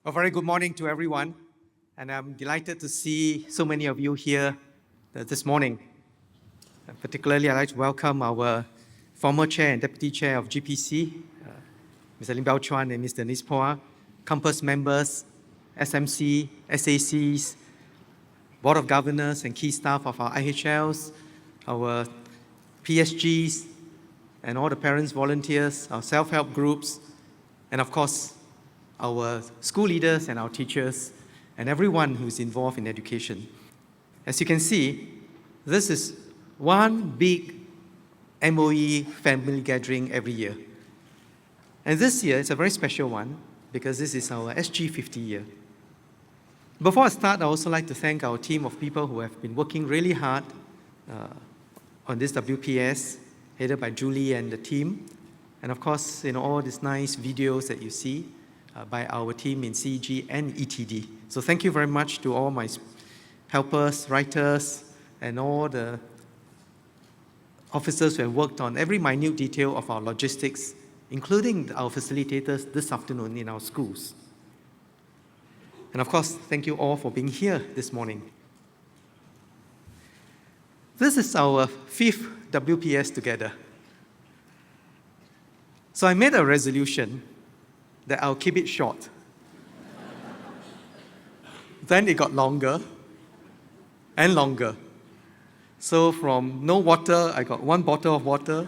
A very good morning to everyone, and I'm delighted to see so many of you here this morning. Particularly, I'd like to welcome our former chair and deputy chair of GPC, Mr. Lim Bao Chuan and Mr. Nispoa, campus members, SMC, SACs, Board of Governors and key staff of our IHLs, our PSGs, and all the parents, volunteers, our self-help groups, and of course, our school leaders and our teachers, and everyone who's involved in education. As you can see, this is one big MOE family gathering every year. And this year, it's a very special one because this is our SG 50 year. Before I start, I'd also like to thank our team of people who have been working really hard on this WPS, headed by Julie and the team. And of course, all these nice videos that you see by our team in CEG and ETD. So thank you very much to all my helpers, writers, and all the officers who have worked on every minute detail of our logistics, including our facilitators this afternoon in our schools. And of course, thank you all for being here this morning. This is our 5th WPS together. So I made a resolution that I'll keep it short. Then it got longer and longer. So from no water, I got 1 bottle of water,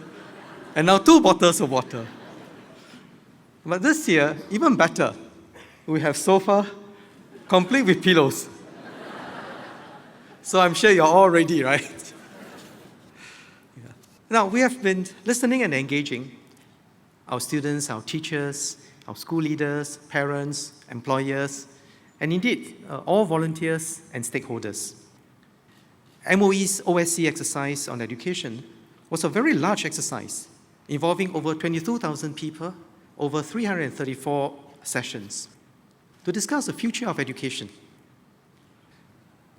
and now 2 bottles of water. But this year, even better, we have sofa complete with pillows. So I'm sure you're all ready, right? Yeah. Now, we have been listening and engaging our students, our teachers, our school leaders, parents, employers, and indeed, all volunteers and stakeholders. MOE's OSC exercise on education was a very large exercise involving over 22,000 people, over 334 sessions, to discuss the future of education.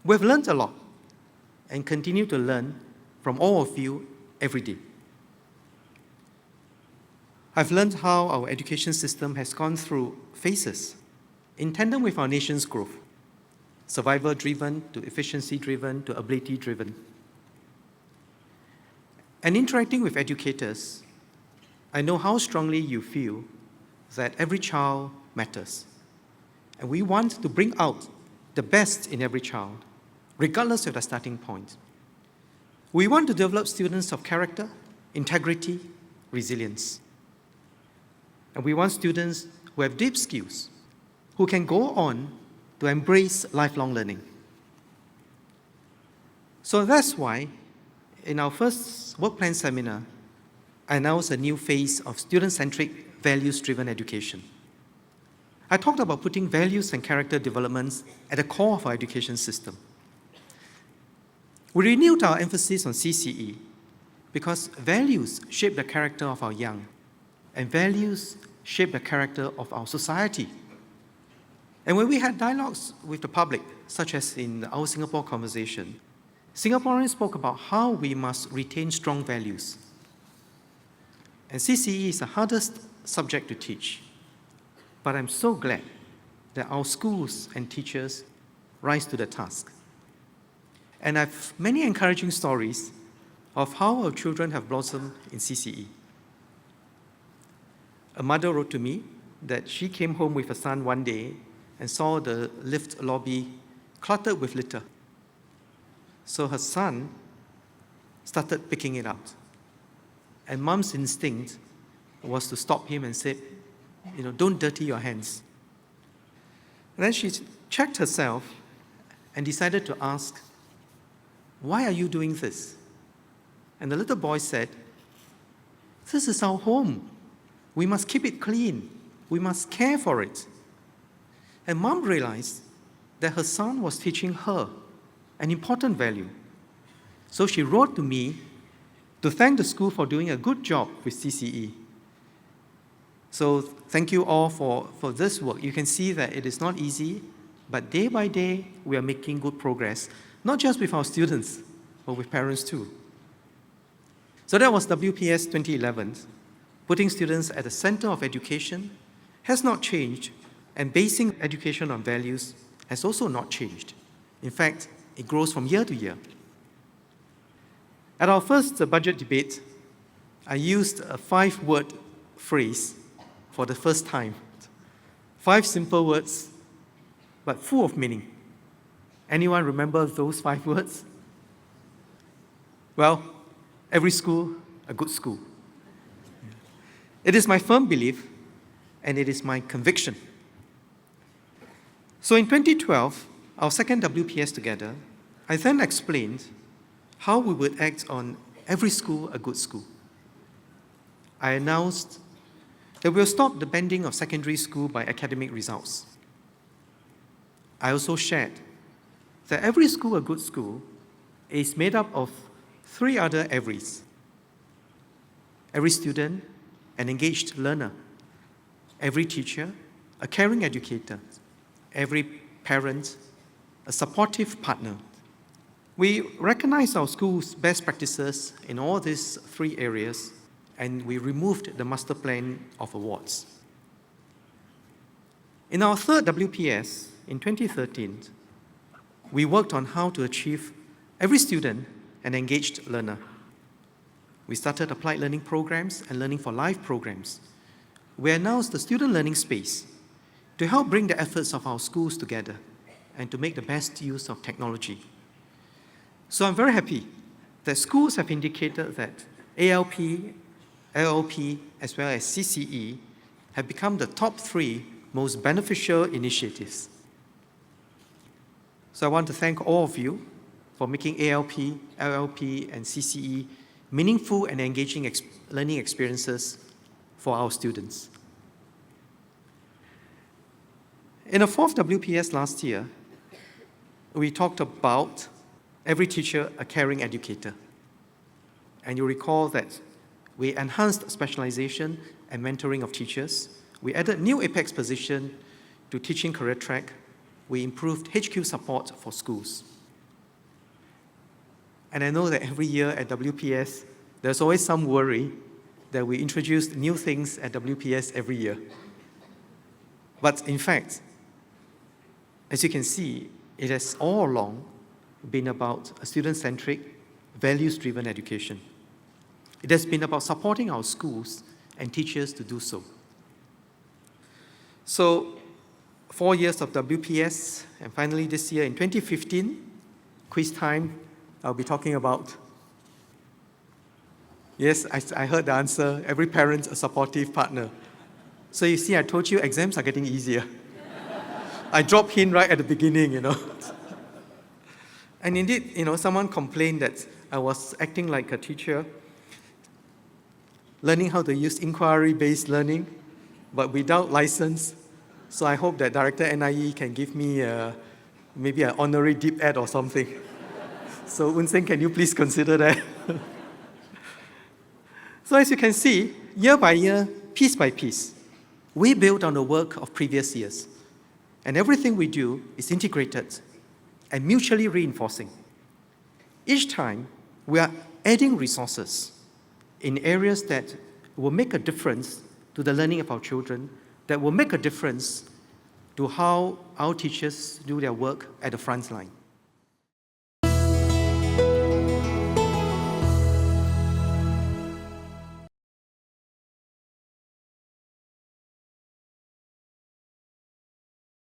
We've learned a lot and continue to learn from all of you every day. I've learned how our education system has gone through phases in tandem with our nation's growth, survival-driven to efficiency-driven to ability-driven. And interacting with educators, I know how strongly you feel that every child matters. And we want to bring out the best in every child, regardless of the starting point. We want to develop students of character, integrity, resilience. And we want students who have deep skills, who can go on to embrace lifelong learning. So that's why, in our first work plan seminar, I announced a new phase of student-centric, values-driven education. I talked about putting values and character developments at the core of our education system. We renewed our emphasis on CCE because values shape the character of our young, and values shape the character of our society. And when we had dialogues with the public, such as in our Singapore conversation, Singaporeans spoke about how we must retain strong values. And CCE is the hardest subject to teach. But I'm so glad that our schools and teachers rise to the task. And I have many encouraging stories of how our children have blossomed in CCE. A mother wrote to me that she came home with her son one day and saw the lift lobby cluttered with litter. So her son started picking it out. And mom's instinct was to stop him and say, don't dirty your hands. And then she checked herself and decided to ask, why are you doing this? And the little boy said, this is our home. We must keep it clean. We must care for it. And mom realized that her son was teaching her an important value. So she wrote to me to thank the school for doing a good job with CCE. So thank you all for this work. You can see that it is not easy, but day by day, we are making good progress, not just with our students, but with parents too. So that was WPS 2011. Putting students at the center of education has not changed And basing education on values has also not changed. In fact, it grows from year to year. At our first budget debate, I used a 5-word phrase for the first time. 5 simple words, but full of meaning. Anyone remember those 5 words? Well, every school, a good school. It is my firm belief, and it is my conviction. So in 2012, our second WPS together, I then explained how we would act on every school, a good school. I announced that we'll stop the banding of secondary school by academic results. I also shared that every school, a good school, is made up of 3 other everys. Every student, an engaged learner. Every teacher, a caring educator. Every parent, a supportive partner. We recognize our school's best practices in all these 3 areas, and we removed the master plan of awards. In our third WPS, in 2013, we worked on how to achieve every student an engaged learner. We started applied learning programs and learning for life programs. We announced the student learning space to help bring the efforts of our schools together and to make the best use of technology. So I'm very happy that schools have indicated that ALP, LLP, as well as CCE have become the top 3 most beneficial initiatives. So I want to thank all of you for making ALP, LLP, and CCE meaningful and engaging learning experiences for our students. In the 4th WPS last year, we talked about every teacher a caring educator. And you recall that we enhanced specialization and mentoring of teachers. We added new APEX position to teaching career track. We improved HQ support for schools. And I know that every year at WPS, there's always some worry that we introduce new things at WPS every year. But in fact, as you can see, it has all along been about a student-centric, values-driven education. It has been about supporting our schools and teachers to do so. So, 4 years of WPS, and finally this year in 2015, quiz time, I'll be talking about. Yes, I heard the answer. Every parent a supportive partner. So you see, I told you exams are getting easier. I dropped hint right at the beginning, And indeed, someone complained that I was acting like a teacher, learning how to use inquiry-based learning, but without license. So I hope that Director NIE can give me maybe an honorary deep ed or something. So Un Seng, can you please consider that? So as you can see, year by year, piece by piece, we build on the work of previous years. And everything we do is integrated and mutually reinforcing. Each time, we are adding resources in areas that will make a difference to the learning of our children, that will make a difference to how our teachers do their work at the front line.